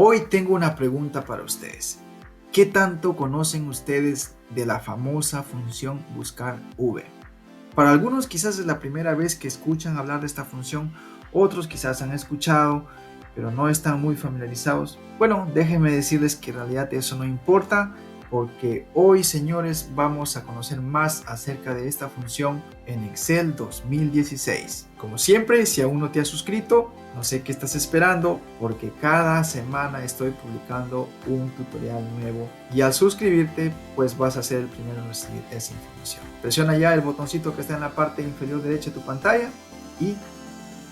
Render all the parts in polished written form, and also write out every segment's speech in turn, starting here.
Hoy tengo una pregunta para ustedes. ¿Qué tanto conocen ustedes de la famosa función buscar v? Para algunos quizás es la primera vez que escuchan hablar de esta función, otros quizás han escuchado, pero no están muy familiarizados. Bueno, déjenme decirles que en realidad eso no importa, porque hoy, señores, vamos a conocer más acerca de esta función en Excel 2016. Como siempre, si aún no te has suscrito, no sé qué estás esperando, porque cada semana estoy publicando un tutorial nuevo y al suscribirte, pues vas a ser el primero en recibir esa información. Presiona ya el botoncito que está en la parte inferior derecha de tu pantalla y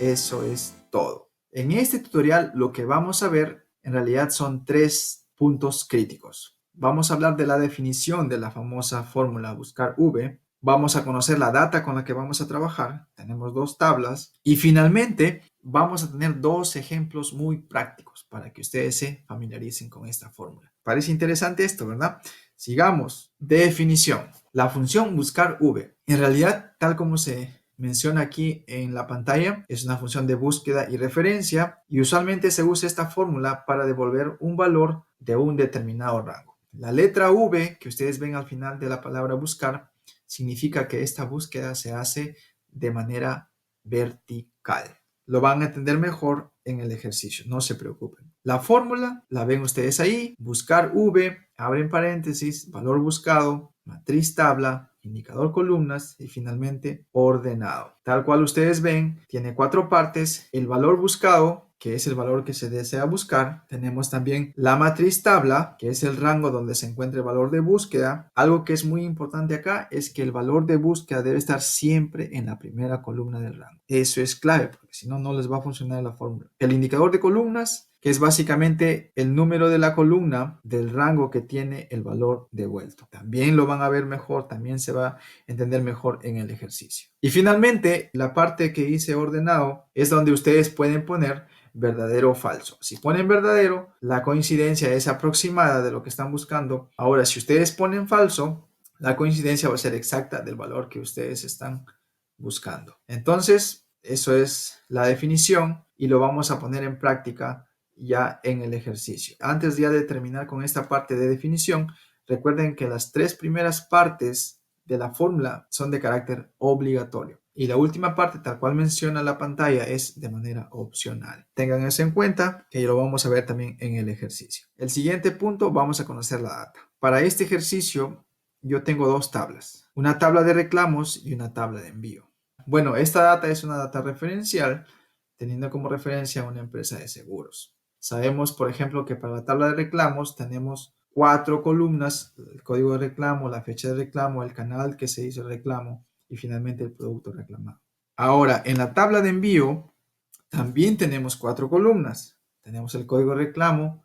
eso es todo. En este tutorial lo que vamos a ver en realidad son 3 puntos críticos. Vamos a hablar de la definición de la famosa fórmula buscar v. Vamos a conocer la data con la que vamos a trabajar. Tenemos 2 tablas. Y finalmente vamos a tener 2 ejemplos muy prácticos para que ustedes se familiaricen con esta fórmula. Parece interesante esto, ¿verdad? Sigamos. Definición. La función buscar v. En realidad, tal como se menciona aquí en la pantalla, es una función de búsqueda y referencia y usualmente se usa esta fórmula para devolver un valor de un determinado rango. La letra V que ustedes ven al final de la palabra buscar significa que esta búsqueda se hace de manera vertical. Lo van a entender mejor en el ejercicio, no se preocupen. La fórmula la ven ustedes ahí, buscar V, abren paréntesis, valor buscado, matriz tabla, indicador columnas y finalmente ordenado. Tal cual ustedes ven, tiene 4 partes, el valor buscado, que es el valor que se desea buscar. Tenemos también la matriz tabla, que es el rango donde se encuentra el valor de búsqueda. Algo que es muy importante acá es que el valor de búsqueda debe estar siempre en la primera columna del rango. Eso es clave, porque si no, no les va a funcionar la fórmula. El indicador de columnas, que es básicamente el número de la columna del rango que tiene el valor devuelto. También lo van a ver mejor, también se va a entender mejor en el ejercicio. Y finalmente, la parte que hice ordenado es donde ustedes pueden poner verdadero o falso. Si ponen verdadero, la coincidencia es aproximada de lo que están buscando. Ahora, si ustedes ponen falso, la coincidencia va a ser exacta del valor que ustedes están buscando. Entonces, eso es la definición y lo vamos a poner en práctica ya en el ejercicio. Antes ya de terminar con esta parte de definición, recuerden que las 3 primeras partes de la fórmula son de carácter obligatorio. Y la última parte, tal cual menciona la pantalla, es de manera opcional. Tengan eso en cuenta, que lo vamos a ver también en el ejercicio. El siguiente punto, vamos a conocer la data. Para este ejercicio, yo tengo 2 tablas. Una tabla de reclamos y una tabla de envío. Bueno, esta data es una data referencial, teniendo como referencia a una empresa de seguros. Sabemos, por ejemplo, que para la tabla de reclamos tenemos 4 columnas, el código de reclamo, la fecha de reclamo, el canal que se hizo el reclamo y finalmente el producto reclamado. Ahora, en la tabla de envío también tenemos 4 columnas. Tenemos el código de reclamo,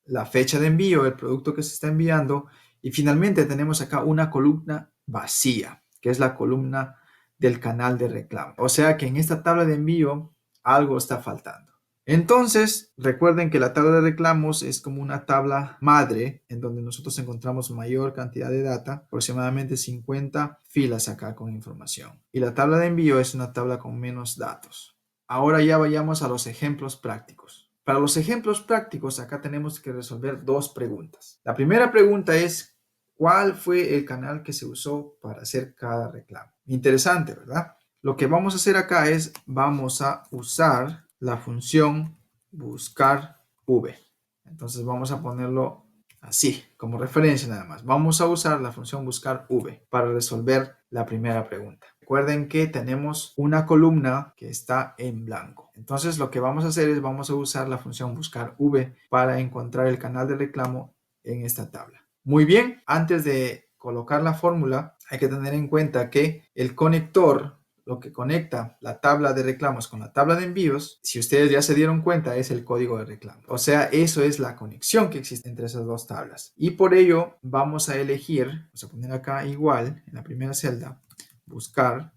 la fecha de envío, el producto que se está enviando y finalmente tenemos acá una columna vacía, que es la columna del canal de reclamo. O sea que en esta tabla de envío algo está faltando. Entonces, recuerden que la tabla de reclamos es como una tabla madre en donde nosotros encontramos mayor cantidad de data, aproximadamente 50 filas acá con información. Y la tabla de envío es una tabla con menos datos. Ahora ya vayamos a los ejemplos prácticos. Para los ejemplos prácticos, acá tenemos que resolver 2 preguntas. La primera pregunta es, ¿cuál fue el canal que se usó para hacer cada reclamo? Interesante, ¿verdad? Lo que vamos a hacer acá es, vamos a usar la función buscar v. Entonces vamos a ponerlo así, como referencia nada más. Vamos a usar la función buscar v para resolver la primera pregunta. Recuerden que tenemos una columna que está en blanco. Entonces lo que vamos a hacer es vamos a usar la función buscar v para encontrar el canal de reclamo en esta tabla. Muy bien, antes de colocar la fórmula hay que tener en cuenta que el conector, lo que conecta la tabla de reclamos con la tabla de envíos, si ustedes ya se dieron cuenta, es el código de reclamo. O sea, eso es la conexión que existe entre esas 2 tablas. Y por ello vamos a elegir, vamos a poner acá igual, en la primera celda, buscar,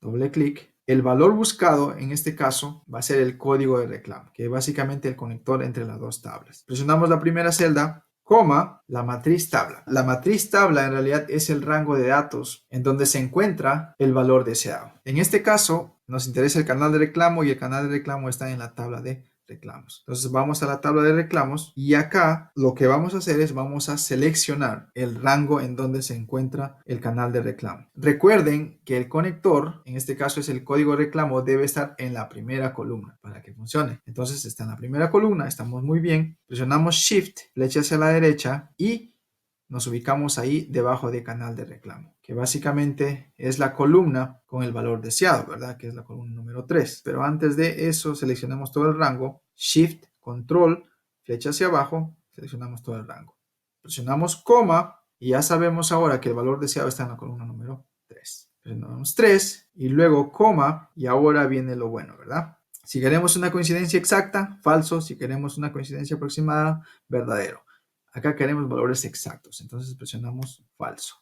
doble clic. El valor buscado en este caso va a ser el código de reclamo, que es básicamente el conector entre las 2 tablas. Presionamos la primera celda, coma, la matriz tabla. La matriz tabla en realidad es el rango de datos en donde se encuentra el valor deseado. En este caso nos interesa el canal de reclamo y el canal de reclamo está en la tabla de reclamos. Entonces vamos a la tabla de reclamos y acá lo que vamos a hacer es vamos a seleccionar el rango en donde se encuentra el canal de reclamo. Recuerden que el conector, en este caso es el código de reclamo, debe estar en la primera columna para que funcione. Entonces está en la primera columna, estamos muy bien. Presionamos Shift, flecha hacia la derecha y nos ubicamos ahí debajo de canal de reclamo, que básicamente es la columna con el valor deseado, ¿verdad? Que es la columna número 3. Pero antes de eso, seleccionamos todo el rango, Shift, Control, flecha hacia abajo, seleccionamos todo el rango. Presionamos coma y ya sabemos ahora que el valor deseado está en la columna número 3. Presionamos 3 y luego coma y ahora viene lo bueno, ¿verdad? Si queremos una coincidencia exacta, falso. Si queremos una coincidencia aproximada, verdadero. Acá queremos valores exactos, entonces presionamos falso.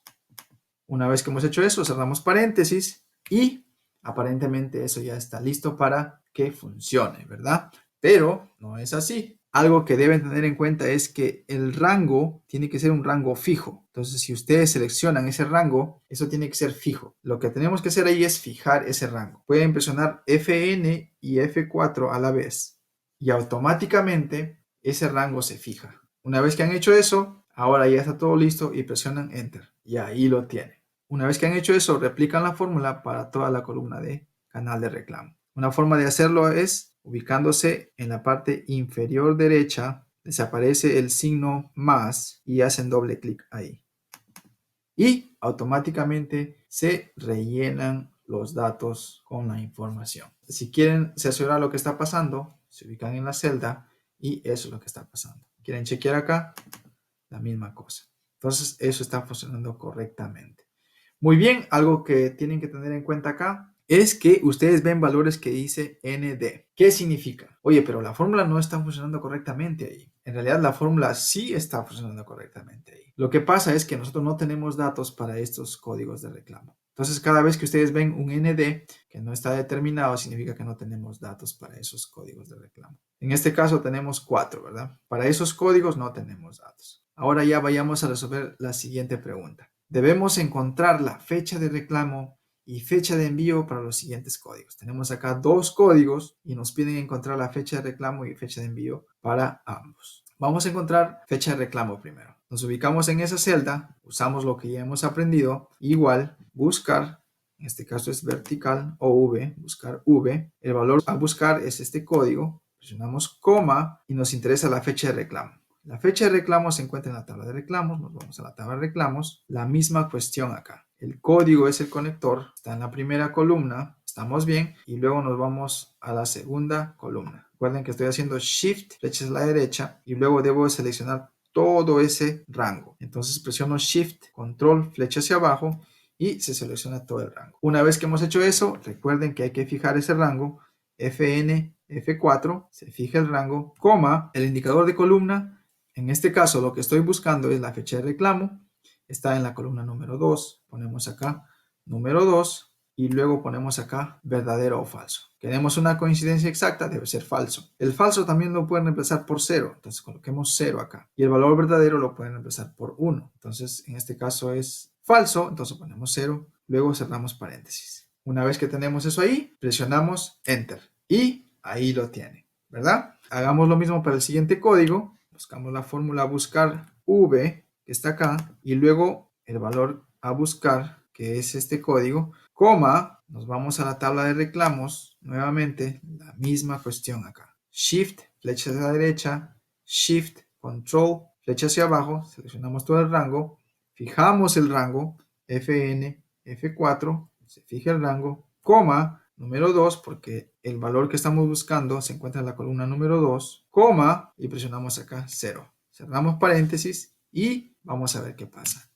Una vez que hemos hecho eso, cerramos paréntesis y aparentemente eso ya está listo para que funcione, ¿verdad? Pero no es así. Algo que deben tener en cuenta es que el rango tiene que ser un rango fijo. Entonces, si ustedes seleccionan ese rango, eso tiene que ser fijo. Lo que tenemos que hacer ahí es fijar ese rango. Pueden presionar Fn y F4 a la vez y automáticamente ese rango se fija. Una vez que han hecho eso, ahora ya está todo listo y presionan Enter. Y ahí lo tienen. Una vez que han hecho eso, replican la fórmula para toda la columna de canal de reclamo. Una forma de hacerlo es ubicándose en la parte inferior derecha, desaparece el signo más y hacen doble clic ahí. Y automáticamente se rellenan los datos con la información. Si quieren cerciorar lo que está pasando, se ubican en la celda y eso es lo que está pasando. ¿Quieren chequear acá? La misma cosa. Entonces, eso está funcionando correctamente. Muy bien, algo que tienen que tener en cuenta acá es que ustedes ven valores que dice ND. ¿Qué significa? Oye, pero la fórmula no está funcionando correctamente ahí. En realidad, la fórmula sí está funcionando correctamente ahí. Lo que pasa es que nosotros no tenemos datos para estos códigos de reclamo. Entonces, cada vez que ustedes ven un ND que no está determinado, significa que no tenemos datos para esos códigos de reclamo. En este caso tenemos 4, ¿verdad? Para esos códigos no tenemos datos. Ahora ya vayamos a resolver la siguiente pregunta. Debemos encontrar la fecha de reclamo y fecha de envío para los siguientes códigos. Tenemos acá 2 códigos y nos piden encontrar la fecha de reclamo y fecha de envío para ambos. Vamos a encontrar fecha de reclamo primero. Nos ubicamos en esa celda, usamos lo que ya hemos aprendido, igual buscar, en este caso es vertical o V, buscar V. El valor a buscar es este código, presionamos coma y nos interesa la fecha de reclamo. La fecha de reclamo se encuentra en la tabla de reclamos, nos vamos a la tabla de reclamos, la misma cuestión acá. El código es el conector, está en la primera columna, estamos bien, y luego nos vamos a la segunda columna. Recuerden que estoy haciendo Shift, flecha a la derecha, y luego debo seleccionar todo ese rango. Entonces presiono Shift, Control, flecha hacia abajo, y se selecciona todo el rango. Una vez que hemos hecho eso, recuerden que hay que fijar ese rango, Fn, F4, se fija el rango, coma, el indicador de columna. En este caso, lo que estoy buscando es la fecha de reclamo. Está en la columna número 2. Ponemos acá número 2 y luego ponemos acá verdadero o falso. Queremos una coincidencia exacta, debe ser falso. El falso también lo pueden reemplazar por 0. Entonces coloquemos 0 acá. Y el valor verdadero lo pueden reemplazar por 1. Entonces, en este caso es falso. Entonces ponemos 0. Luego cerramos paréntesis. Una vez que tenemos eso ahí, presionamos Enter. Y ahí lo tiene, ¿verdad? Hagamos lo mismo para el siguiente código. Buscamos la fórmula buscar V, que está acá, y luego el valor a buscar, que es este código, coma, nos vamos a la tabla de reclamos, nuevamente, la misma cuestión acá. Shift, flecha hacia la derecha, Shift, Control, flecha hacia abajo, seleccionamos todo el rango, fijamos el rango, Fn, F4, se fija el rango, coma, número 2, porque el valor que estamos buscando se encuentra en la columna número 2, coma, y presionamos acá 0. Cerramos paréntesis y vamos a ver qué pasa.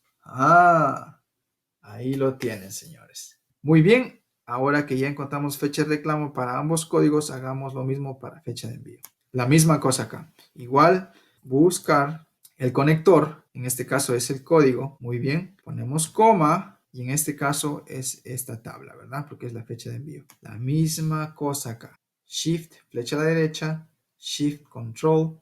Ahí lo tienen, señores. Muy bien, ahora que ya encontramos fecha de reclamo para ambos códigos, hagamos lo mismo para fecha de envío. La misma cosa acá. Igual, buscar el conector, en este caso es el código. Muy bien, ponemos coma. Y en este caso es esta tabla, ¿verdad? Porque es la fecha de envío. La misma cosa acá. Shift, flecha a la derecha, Shift, Control,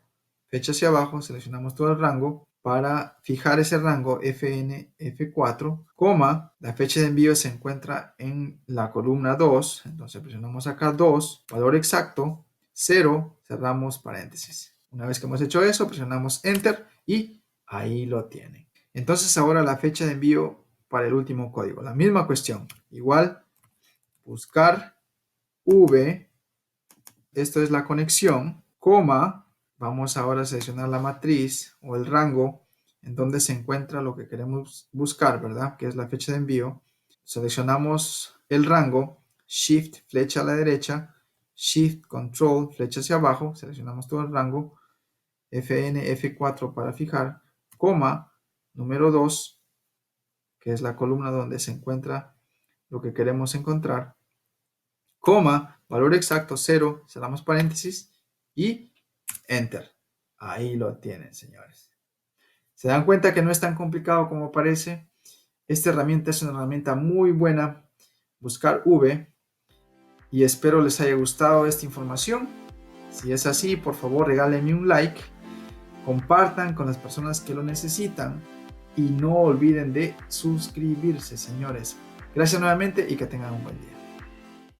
flecha hacia abajo, seleccionamos todo el rango. Para fijar ese rango Fn, F4, coma, la fecha de envío se encuentra en la columna 2. Entonces presionamos acá 2, valor exacto, 0, cerramos paréntesis. Una vez que hemos hecho eso, presionamos Enter y ahí lo tienen. Entonces ahora la fecha de envío para el último código. La misma cuestión. Igual, buscar V. Esto es la conexión, coma. Vamos ahora a seleccionar la matriz o el rango en donde se encuentra lo que queremos buscar, ¿verdad? Que es la fecha de envío. Seleccionamos el rango, Shift, flecha a la derecha, Shift, Control, flecha hacia abajo, seleccionamos todo el rango, Fn, F4 para fijar, coma, número 2, que es la columna donde se encuentra lo que queremos encontrar, coma, valor exacto 0, cerramos paréntesis y Enter. Ahí lo tienen, señores. ¿Se dan cuenta que no es tan complicado como parece? Esta herramienta es una herramienta muy buena, buscar V, y espero les haya gustado esta información. Si es así, por favor regálenme un like, compartan con las personas que lo necesitan y no olviden de suscribirse, señores. Gracias nuevamente y que tengan un buen día.